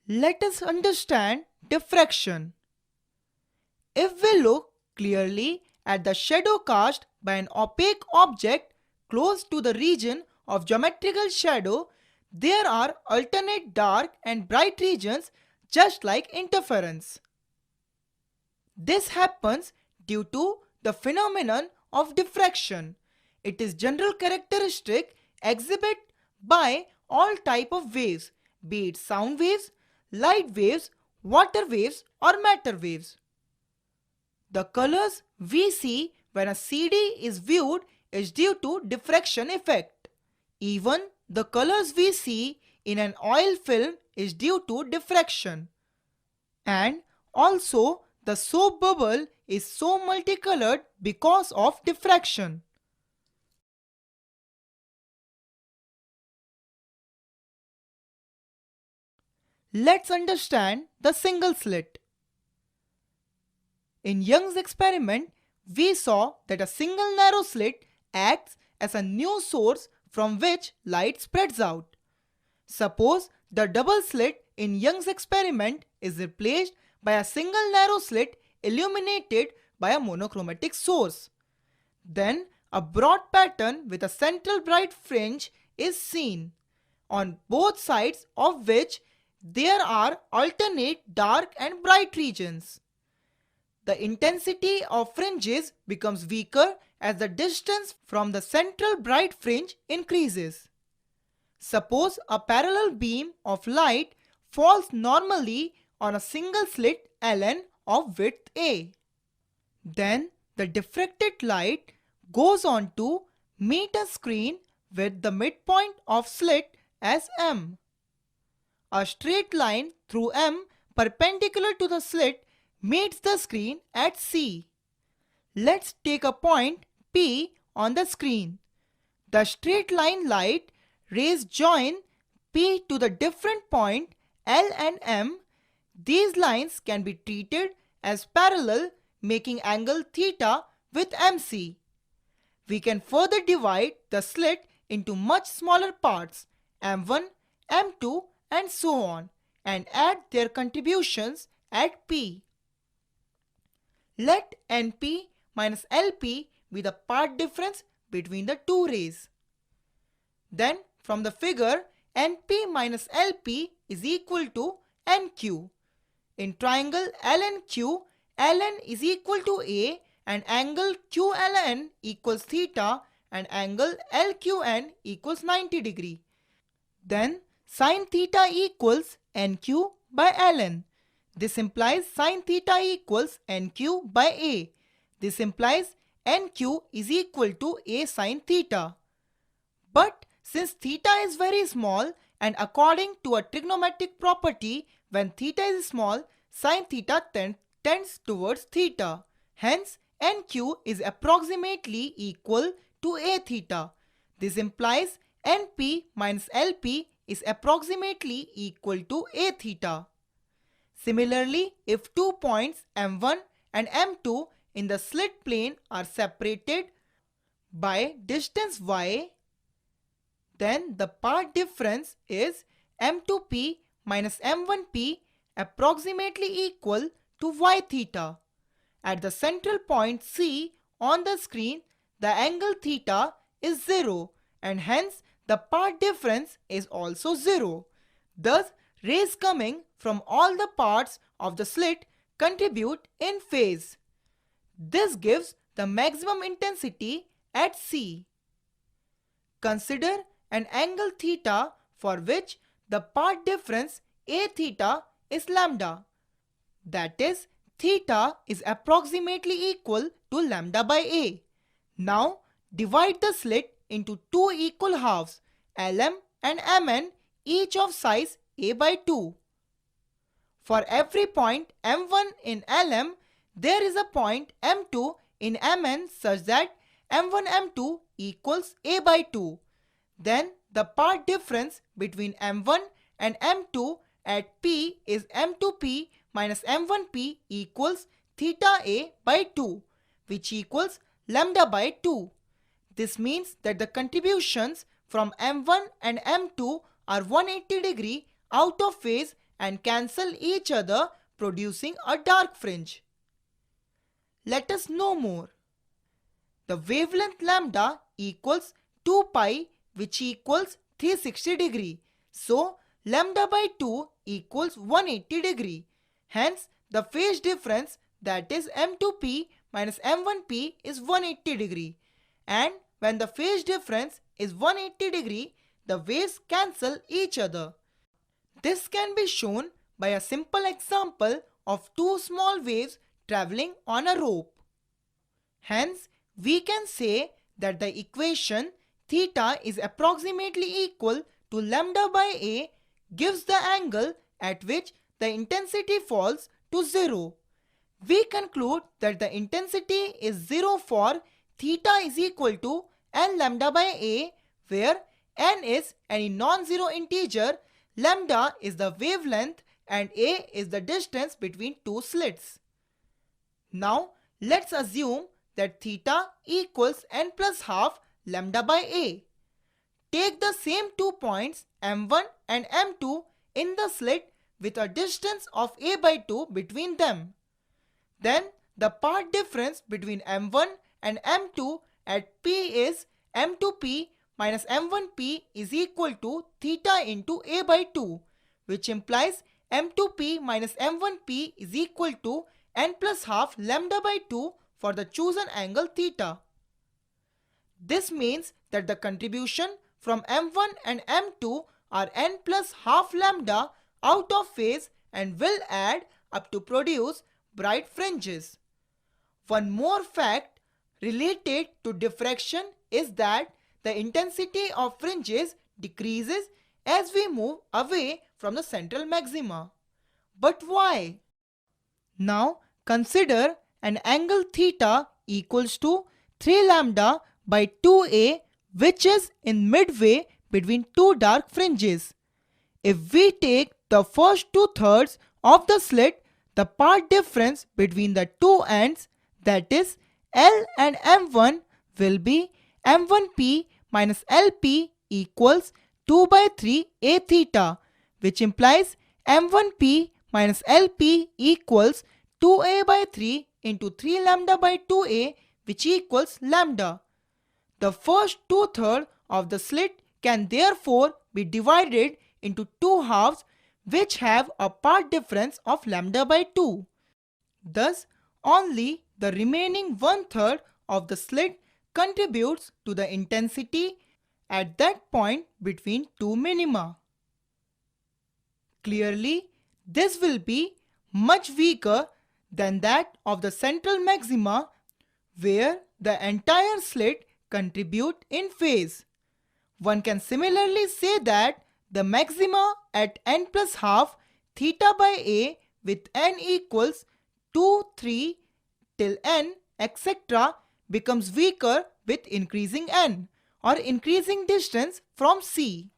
Let us understand diffraction. If we look clearly at the shadow cast by an opaque object close to the region of geometrical shadow, there are alternate dark and bright regions just like interference. This happens due to the phenomenon of diffraction. It is general characteristic exhibited by all type of waves, be it sound waves, light waves, water waves or matter waves. The colors we see when a CD is viewed is due to diffraction effect. Even the colors we see in an oil film is due to diffraction. And also the soap bubble is so multicolored because of diffraction. Let's understand the single slit. In Young's experiment, we saw that a single narrow slit acts as a new source from which light spreads out. Suppose the double slit in Young's experiment is replaced by a single narrow slit illuminated by a monochromatic source. Then a broad pattern with a central bright fringe is seen, on both sides of which there are alternate dark and bright regions. The intensity of fringes becomes weaker as the distance from the central bright fringe increases. Suppose a parallel beam of light falls normally on a single slit Ln of width A. Then the diffracted light goes on to meet a screen with the midpoint of slit as M. A straight line through M perpendicular to the slit meets the screen at C. Let's take a point P on the screen. The straight line light rays join P to the different point L and M. These lines can be treated as parallel, making angle theta with MC. We can further divide the slit into much smaller parts, M1, M2 and so on, and add their contributions at P. Let NP minus LP be the part difference between the two rays. Then from the figure, NP minus LP is equal to NQ. In triangle LNQ, Ln is equal to A and angle QLN equals theta and angle LQN equals 90 degree. Then sin theta equals NQ by Ln. This implies sin theta equals NQ by A. This implies NQ is equal to A sin theta. But since theta is very small and according to a trigonometric property, when theta is small, sin theta tends towards theta. Hence, NQ is approximately equal to A theta. This implies NP minus LP is approximately equal to A theta. Similarly, if 2 points M1 and M2 in the slit plane are separated by distance y, then the part difference is M2P minus M1P approximately equal to y theta. At the central point C on the screen, the angle theta is 0 and hence the part difference is also 0. Thus, rays coming from all the parts of the slit contribute in phase. This gives the maximum intensity at C. Consider an angle theta for which the part difference A theta is lambda. That is, theta is approximately equal to lambda by A. Now, divide the slit into two equal halves, Lm and Mn, each of size A by 2. For every point M1 in Lm, there is a point M2 in Mn such that M1 M2 equals A by 2. Then the part difference between M1 and M2 at P is M2P minus M1P equals theta A by 2, which equals lambda by 2. This means that the contributions from M1 and M2 are 180 degree out of phase and cancel each other, producing a dark fringe. Let us know more. The wavelength lambda equals 2 pi, which equals 360 degree. So lambda by 2 equals 180 degree. Hence the phase difference, that is M2P minus M1P, is 180 degree. And when the phase difference is 180 degree, the waves cancel each other. This can be shown by a simple example of two small waves traveling on a rope. Hence, we can say that the equation theta is approximately equal to lambda by A gives the angle at which the intensity falls to 0. We conclude that the intensity is 0 for theta is equal to n lambda by A, where n is any non-zero integer, lambda is the wavelength, and A is the distance between two slits. Now let's assume that theta equals n plus half lambda by A. Take the same 2 points M1 and M2 in the slit with a distance of A by 2 between them. Then the path difference between M1 and M2 at P is M2P minus M1P is equal to theta into A by 2, which implies M2P minus M1P is equal to n plus half lambda by 2 for the chosen angle theta. This means that the contribution from M1 and M2 are n plus half lambda out of phase and will add up to produce bright fringes. One more fact related to diffraction is that the intensity of fringes decreases as we move away from the central maxima. But why? Now consider an angle theta equals to 3 lambda by 2a, which is in midway between two dark fringes. If we take the first 2/3 of the slit, the path difference between the two ends, that is L and M1, will be M1P minus LP equals 2 by 3 a theta, which implies M1P minus LP equals 2a by 3 into 3 lambda by 2a, which equals lambda. The first 2/3 of the slit can therefore be divided into two halves which have a path difference of lambda by 2. Thus, only the remaining 1/3 of the slit contributes to the intensity at that point between two minima. Clearly, this will be much weaker than that of the central maxima, where the entire slit contribute in phase. One can similarly say that the maxima at n plus half theta by A with n equals 2, 3 till n etc. becomes weaker with increasing n or increasing distance from C.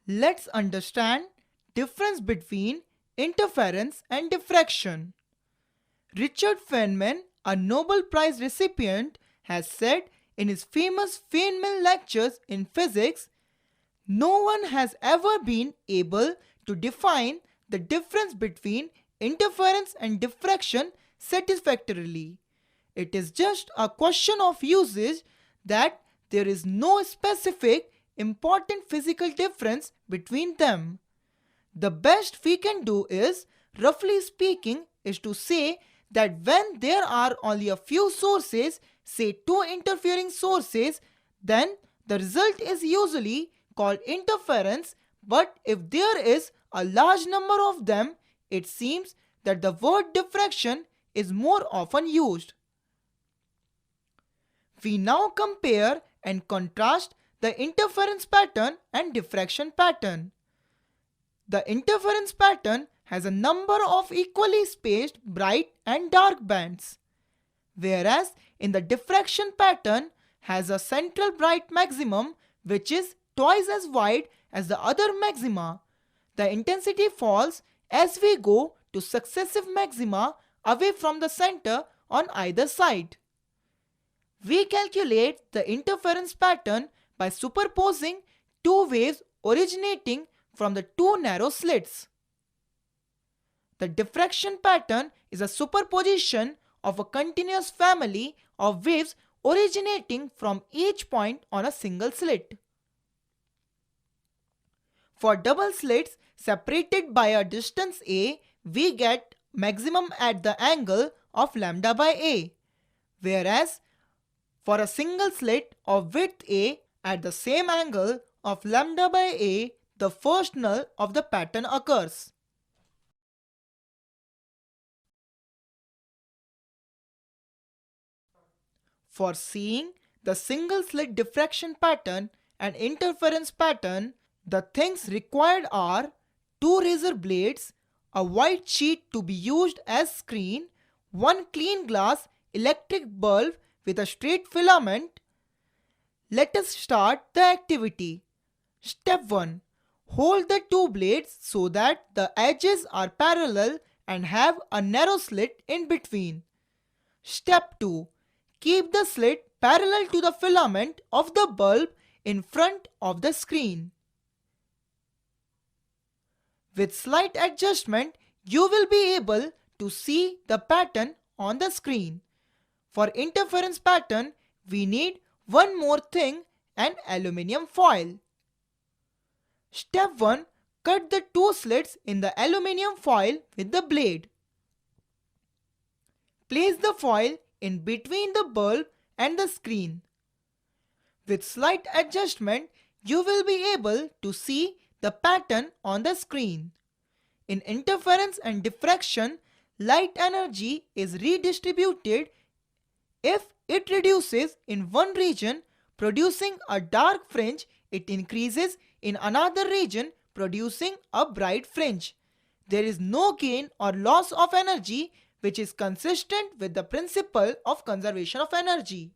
Let's understand difference between interference and diffraction. Richard Feynman, a Nobel Prize recipient, has said in his famous Feynman lectures in physics, no one has ever been able to define the difference between interference and diffraction satisfactorily. It is just a question of usage that there is no specific important physical difference between them. The best we can do is, roughly speaking, is to say that when there are only a few sources, say two interfering sources, then the result is usually called interference, but if there is a large number of them, it seems that the word diffraction is more often used. We now compare and contrast the interference pattern and diffraction pattern. The interference pattern has a number of equally spaced bright and dark bands, whereas in the diffraction pattern has a central bright maximum which is twice as wide as the other maxima. The intensity falls as we go to successive maxima away from the center on either side. We calculate the interference pattern by superposing two waves originating from the two narrow slits. The diffraction pattern is a superposition of a continuous family of waves originating from each point on a single slit. For double slits separated by a distance a, we get maximum at the angle of lambda by a, whereas for a single slit of width a at the same angle of lambda by a, the first null of the pattern occurs. For seeing the single slit diffraction pattern and interference pattern, the things required are two razor blades, a white sheet to be used as screen, one clean glass electric bulb with a straight filament. Let us start the activity. Step 1. Hold the two blades so that the edges are parallel and have a narrow slit in between. Step 2. Keep the slit parallel to the filament of the bulb in front of the screen. With slight adjustment, you will be able to see the pattern on the screen. For interference pattern, we need one more thing, an aluminium foil. Step 1. Cut the two slits in the aluminium foil with the blade. Place the foil in between the bulb and the screen. With slight adjustment, you will be able to see the pattern on the screen. In interference and diffraction, light energy is redistributed. If it reduces in one region, producing a dark fringe, it increases in another region, producing a bright fringe. There is no gain or loss of energy, which is consistent with the principle of conservation of energy.